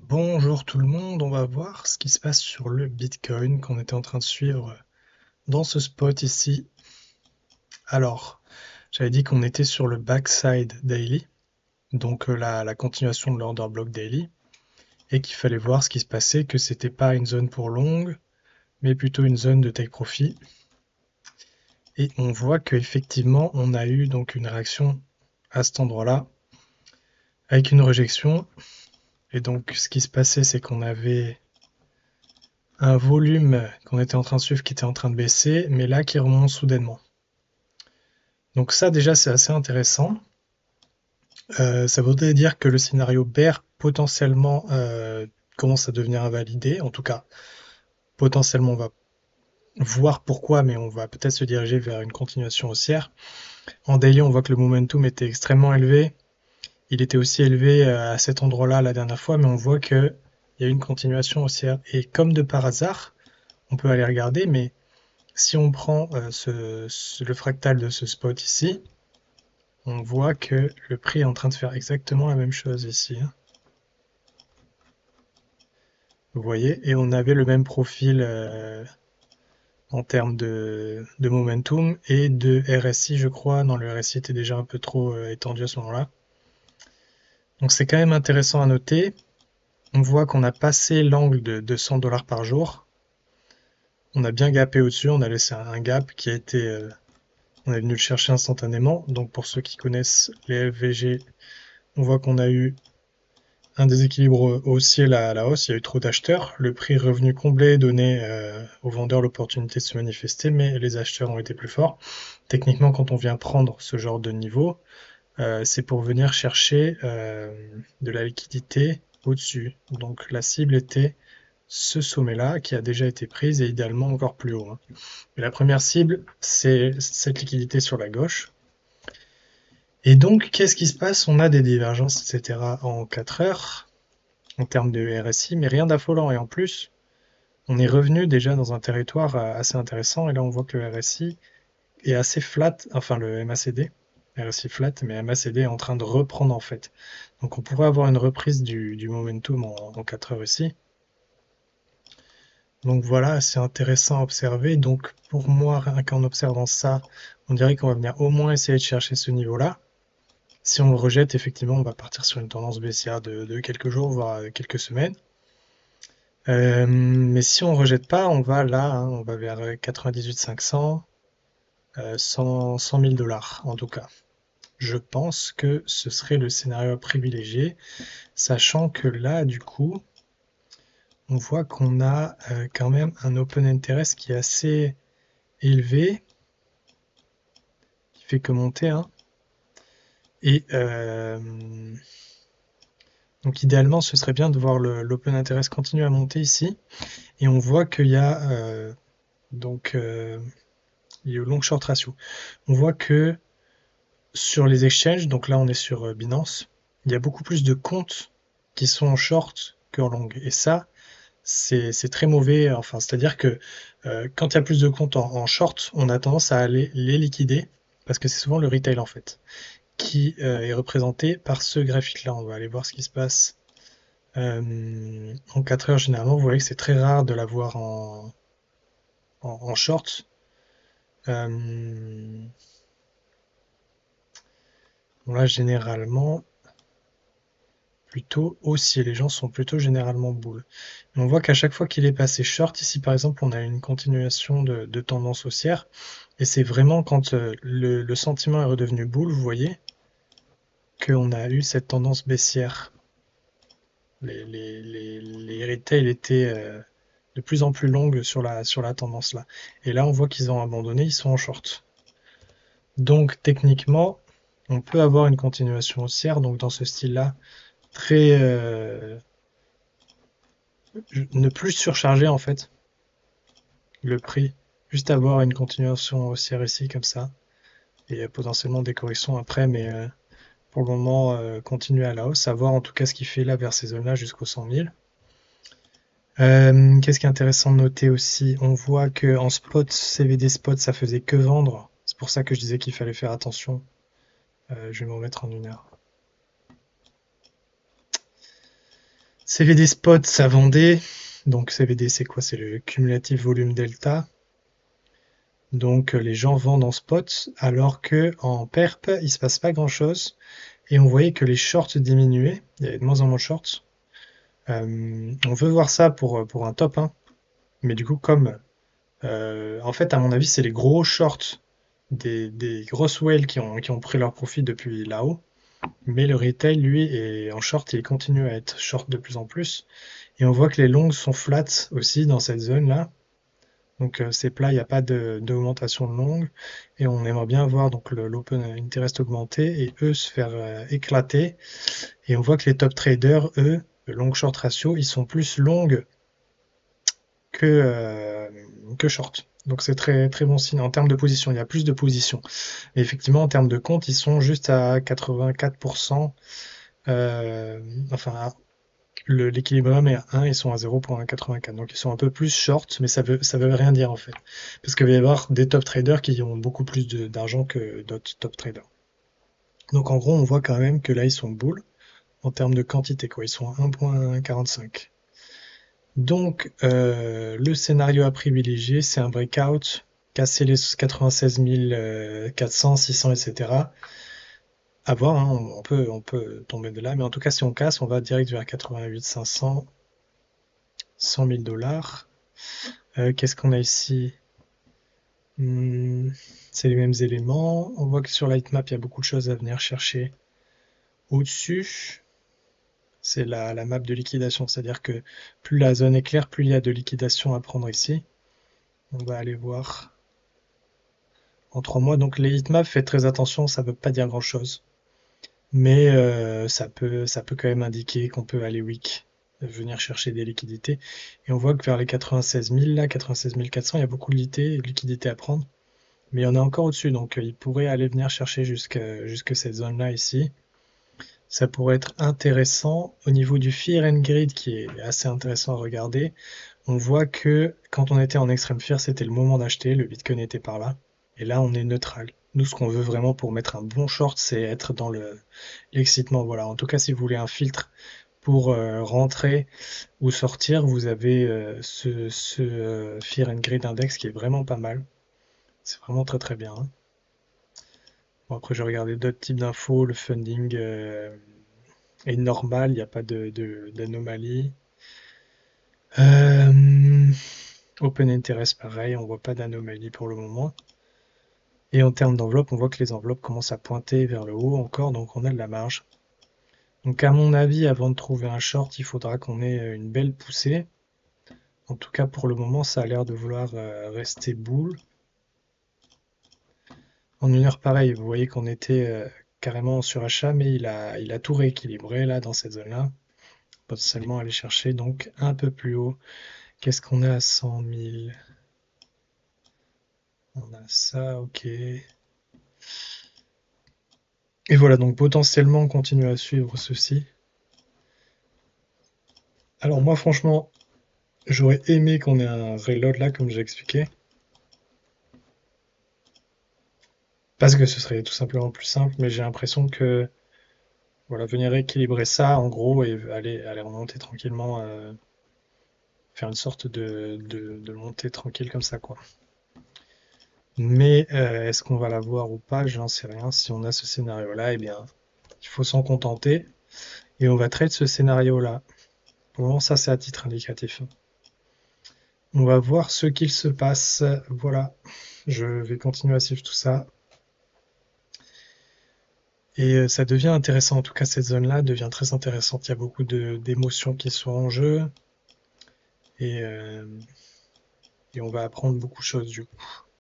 Bonjour tout le monde, on va voir ce qui se passe sur le Bitcoin qu'on était en train de suivre dans ce spot ici. Alors, j'avais dit qu'on était sur le backside daily, donc la continuation de l'order block daily, et qu'il fallait voir ce qui se passait, que c'était pas une zone pour long, mais plutôt une zone de take profit. Et on voit qu'effectivement, on a eu donc une réaction à cet endroit-là, avec une rejection. Et donc, ce qui se passait, c'est qu'on avait un volume qu'on était en train de suivre qui était en train de baisser, mais là qui remonte soudainement. Donc ça déjà c'est assez intéressant. Ça voudrait dire que le scénario bear potentiellement commence à devenir invalidé. En tout cas, potentiellement on va voir pourquoi, mais on va peut-être se diriger vers une continuation haussière. En daily, on voit que le momentum était extrêmement élevé. Il était aussi élevé à cet endroit-là la dernière fois, mais on voit qu'il y a une continuation haussière. Et comme de par hasard, on peut aller regarder, mais si on prend le fractal de ce spot ici, on voit que le prix est en train de faire exactement la même chose ici. Vous voyez, et on avait le même profil en termes de momentum et de RSI, je crois. Non, le RSI était déjà un peu trop étendu à ce moment-là. Donc c'est quand même intéressant à noter. On voit qu'on a passé l'angle de 200 dollars par jour. On a bien gapé au-dessus, on a laissé un gap qui a été... on est venu le chercher instantanément. Donc pour ceux qui connaissent les FVG, on voit qu'on a eu un déséquilibre haussier à la hausse, il y a eu trop d'acheteurs. Le prix revenu comblé donnait aux vendeurs l'opportunité de se manifester, mais les acheteurs ont été plus forts. Techniquement, quand on vient prendre ce genre de niveau, c'est pour venir chercher de la liquidité au-dessus. Donc la cible était ce sommet-là qui a déjà été prise et idéalement encore plus haut. Mais la première cible, c'est cette liquidité sur la gauche. Et donc, qu'est-ce qui se passe? On a des divergences, etc. en 4 heures en termes de RSI, mais rien d'affolant. Et en plus, on est revenu déjà dans un territoire assez intéressant. Et là, on voit que le RSI est assez flat, enfin le MACD, RSI flat, mais MACD est en train de reprendre en fait. Donc on pourrait avoir une reprise du momentum en 4 heures ici. Donc voilà, c'est intéressant à observer. Donc pour moi, rien qu'en observant ça, on dirait qu'on va venir au moins essayer de chercher ce niveau-là. Si on le rejette, effectivement, on va partir sur une tendance baissière de quelques jours, voire quelques semaines. Mais si on rejette pas, on va là, hein, on va vers 98 500, 100 000 dollars en tout cas. Je pense que ce serait le scénario privilégié, sachant que là, du coup, on voit qu'on a quand même un open interest qui est assez élevé, qui fait que monter, hein. Et donc idéalement, ce serait bien de voir l'open interest continuer à monter ici. Et on voit qu'il y a donc il y a le long short ratio. On voit que sur les exchanges, donc là on est sur Binance, il y a beaucoup plus de comptes qui sont en short qu'en long. Et ça, c'est très mauvais. Enfin, c'est-à-dire que quand il y a plus de comptes en short, on a tendance à aller les liquider, parce que c'est souvent le retail en fait, qui est représenté par ce graphique-là. On va aller voir ce qui se passe en 4 heures généralement. Vous voyez que c'est très rare de l'avoir en short. Bon, là, généralement, plutôt haussier. Les gens sont plutôt généralement bull. Et on voit qu'à chaque fois qu'il est passé short, ici par exemple, on a une continuation de tendance haussière. Et c'est vraiment quand le sentiment est redevenu bull, vous voyez, qu'on a eu cette tendance baissière. Les retails étaient de plus en plus longues sur la tendance là. Et là, on voit qu'ils ont abandonné, ils sont en short. Donc techniquement, on peut avoir une continuation haussière, donc dans ce style-là, très ne plus surcharger en fait le prix, juste avoir une continuation haussière ici comme ça, et potentiellement des corrections après, mais pour le moment continuer à la hausse, savoir en tout cas ce qu'il fait là vers ces zones-là jusqu'aux 100 000. Qu'est-ce qui est intéressant de noter aussi? On voit que en spot, CVD spot, ça faisait que vendre. C'est pour ça que je disais qu'il fallait faire attention. Je vais me remettre en 1 heure. CVD spot, ça vendait. Donc CVD, c'est quoi? C'est le cumulatif volume delta. Donc les gens vendent en spot, alors que en perp, il se passe pas grand-chose. Et on voyait que les shorts diminuaient. Il y avait de moins en moins de shorts. On veut voir ça pour un top 1. Mais du coup, comme en fait, à mon avis, c'est les gros shorts des grosses whales qui ont pris leur profit depuis là-haut. Mais le retail, lui, est en short, il continue à être short de plus en plus. Et on voit que les longues sont flat aussi dans cette zone-là. Donc c'est plat, il n'y a pas d'augmentation de longue. Et on aimerait bien voir donc l'open interest augmenter et eux se faire éclater. Et on voit que les top traders, eux, le long short ratio, ils sont plus longues que short. Donc c'est très très bon signe en termes de position. Il y a plus de positions. Mais effectivement, en termes de compte, ils sont juste à 84%. Enfin, l'équilibrium est à 1, ils sont à 0,84. Donc ils sont un peu plus short, mais ça veut rien dire en fait. Parce qu'il va y avoir des top traders qui ont beaucoup plus d'argent que d'autres top traders. Donc en gros, on voit quand même que là, ils sont bull en termes de quantité, quoi. Ils sont à 1,45. Donc, le scénario à privilégier, c'est un breakout, casser les 96 400, 600, etc. À voir, hein, on peut tomber de là, mais en tout cas, si on casse, on va direct vers 88 500, 100 000 dollars. Qu'est-ce qu'on a ici? C'est les mêmes éléments. On voit que sur Lightmap, il y a beaucoup de choses à venir chercher au-dessus. C'est la map de liquidation, c'est-à-dire que plus la zone est claire, plus il y a de liquidation à prendre ici. On va aller voir en 3 mois. Donc les heatmaps, faites très attention, ça ne veut pas dire grand-chose. Mais ça peut quand même indiquer qu'on peut aller weak, venir chercher des liquidités. Et on voit que vers les 96 000, là, 96 400, il y a beaucoup de liquidités à prendre. Mais il y en a encore au-dessus, donc il pourrait aller venir chercher jusque cette zone-là ici. Ça pourrait être intéressant. Au niveau du Fear and Greed, qui est assez intéressant à regarder, on voit que quand on était en extrême fear, c'était le moment d'acheter, le Bitcoin était par là. Et là, on est neutral. Nous, ce qu'on veut vraiment pour mettre un bon short, c'est être dans l'excitement. Voilà. En tout cas, si vous voulez un filtre pour rentrer ou sortir, vous avez ce Fear and Greed Index qui est vraiment pas mal. C'est vraiment très très bien, hein. Bon, après, je vais regarder d'autres types d'infos. Le funding est normal, il n'y a pas d'anomalie. Euh, Open Interest, pareil, on voit pas d'anomalie pour le moment. Et en termes d'enveloppe, on voit que les enveloppes commencent à pointer vers le haut encore, donc on a de la marge. Donc à mon avis, avant de trouver un short, il faudra qu'on ait une belle poussée. En tout cas, pour le moment, ça a l'air de vouloir rester bull. En une heure pareil, vous voyez qu'on était carrément en surachat, mais il a tout rééquilibré là dans cette zone-là. Potentiellement aller chercher donc un peu plus haut. Qu'est-ce qu'on a à 100 000? On a ça, ok. Et voilà, donc potentiellement on continue à suivre ceci. Alors moi franchement, j'aurais aimé qu'on ait un reload là, comme j'ai expliqué. Parce que ce serait tout simplement plus simple, mais j'ai l'impression que voilà, venir équilibrer ça en gros et aller remonter tranquillement, faire une sorte de montée tranquille comme ça quoi. Mais est-ce qu'on va l'avoir ou pas? J'en sais rien. Si on a ce scénario-là, eh bien, il faut s'en contenter. Et on va trade ce scénario-là. Pour le moment, ça c'est à titre indicatif. On va voir ce qu'il se passe. Voilà. Je vais continuer à suivre tout ça. Et ça devient intéressant. En tout cas, cette zone-là devient très intéressante. Il y a beaucoup d'émotions qui sont en jeu. Et, euh, et on va apprendre beaucoup de choses du coup.